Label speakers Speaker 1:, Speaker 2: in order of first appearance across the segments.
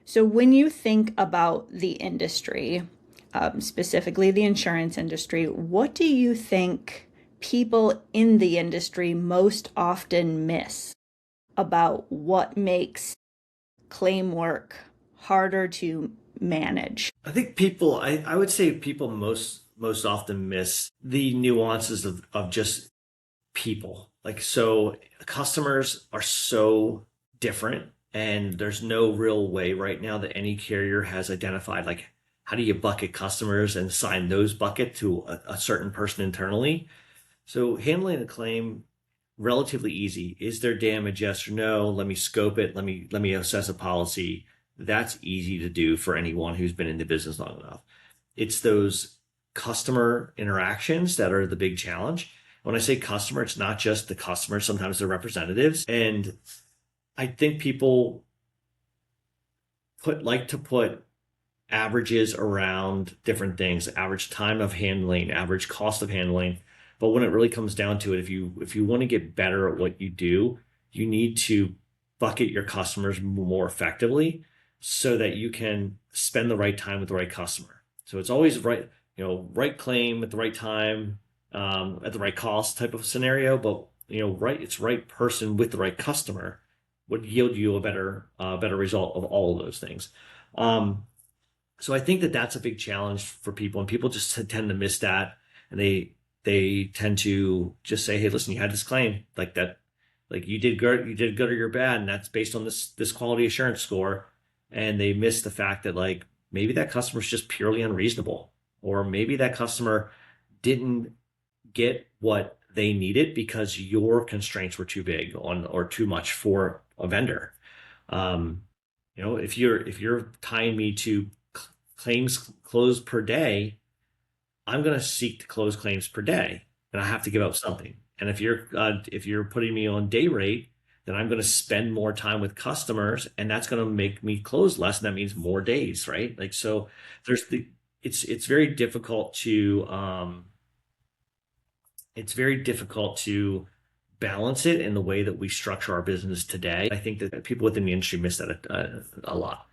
Speaker 1: So when you think about the industry, specifically the insurance industry, what do you think people in the industry most often miss about what makes claim work harder to manage?
Speaker 2: I think I would say people most often miss the nuances of just people. Like, so customers are so different, and there's no real way right now that any carrier has identified, like, how do you bucket customers and assign those bucket to a certain person internally. So handling a claim, relatively easy. Is there damage? Yes or no? Let me scope it. Let me assess a policy. That's easy to do for anyone who's been in the business long enough. It's those customer interactions that are the big challenge. When I say customer, it's not just the customer. Sometimes they're representatives. And I think people put averages around different things, average time of handling, average cost of handling. But when it really comes down to it, if you want to get better at what you do, you need to bucket your customers more effectively so that you can spend the right time with the right customer. So it's always right, right claim at the right time, at the right cost type of scenario. But it's right person with the right customer would yield you a better result of all of those things. Um, so I think that that's a big challenge for people, and people just tend to miss that, and they tend to just say, "Hey, listen, you had this claim like that, like you did good or you're bad, and that's based on this quality assurance score," and they miss the fact that, like, maybe that customer is just purely unreasonable, or maybe that customer didn't get what they needed because your constraints were too big on or too much for a vendor. Um, if you're tying me to claims closed per day, I'm going to seek to close claims per day, and I have to give up something. And if you're putting me on day rate, then I'm going to spend more time with customers, and that's going to make me close less, and that means more days, right? Like, so there's the it's very difficult to balance it in the way that we structure our business today. I think that people within the industry miss that a lot.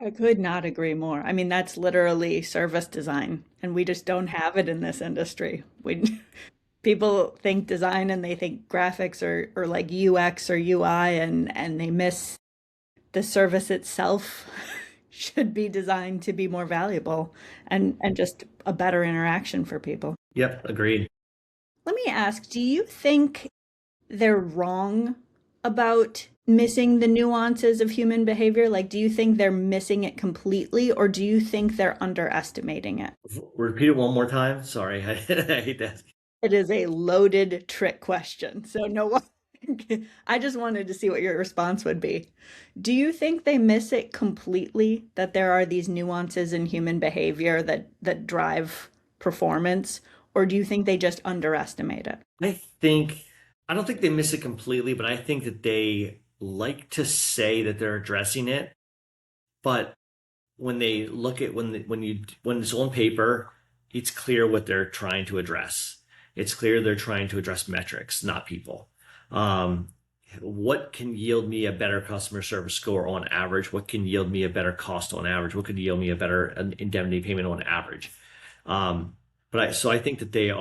Speaker 1: I could not agree more. I mean, that's literally service design, and we just don't have it in this industry. We people think design and they think graphics or like UX or UI and they miss the service itself should be designed to be more valuable and just a better interaction for people.
Speaker 2: Yep, agreed.
Speaker 1: Let me ask, do you think they're wrong about missing the nuances of human behavior? Like, do you think they're missing it completely, or do you think they're underestimating it?
Speaker 2: Repeat it one more time. Sorry, I hate that.
Speaker 1: It is a loaded trick question. So, no one, I just wanted to see what your response would be. Do you think they miss it completely, that there are these nuances in human behavior that drive performance, or do you think they just underestimate it?
Speaker 2: I think I don't think they miss it completely, but I think that they like to say that they're addressing it. But when they look at when it's on paper, it's clear what they're trying to address. It's clear they're trying to address metrics, not people. Um, what can yield me a better customer service score on average? What can yield me a better cost on average? What could yield me a better indemnity payment on average? Um, so I think that they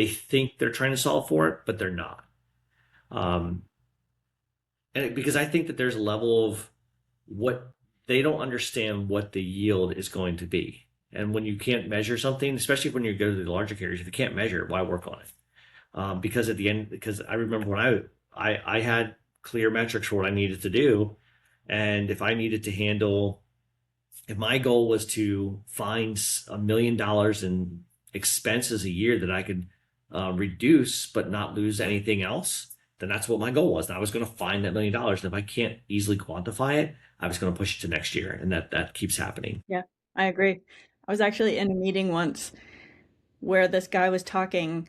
Speaker 2: think they're trying to solve for it, but they're not. Um, because I think that there's a level of what they don't understand what the yield is going to be. And when you can't measure something, especially when you go to the larger carriers, if you can't measure it, why work on it? Because at the end, because I remember when I had clear metrics for what I needed to do, and if my goal was to find $1 million in expenses a year that I could reduce but not lose anything else, then that's what my goal was. And I was going to find that $1 million. And if I can't easily quantify it, I was going to push it to next year. And that keeps happening.
Speaker 1: Yeah, I agree. I was actually in a meeting once where this guy was talking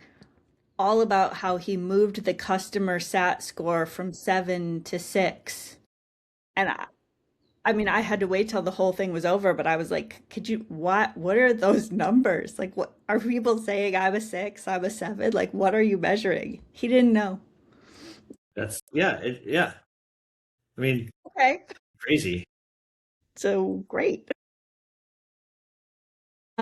Speaker 1: all about how he moved the customer sat score from 7 to 6. And I mean, I had to wait till the whole thing was over, but I was like, could you, what are those numbers? Like, what are people saying? I'm a 6, I'm a 7. Like, what are you measuring? He didn't know.
Speaker 2: That's, yeah, yeah. I mean,
Speaker 1: Okay.
Speaker 2: crazy.
Speaker 1: So great.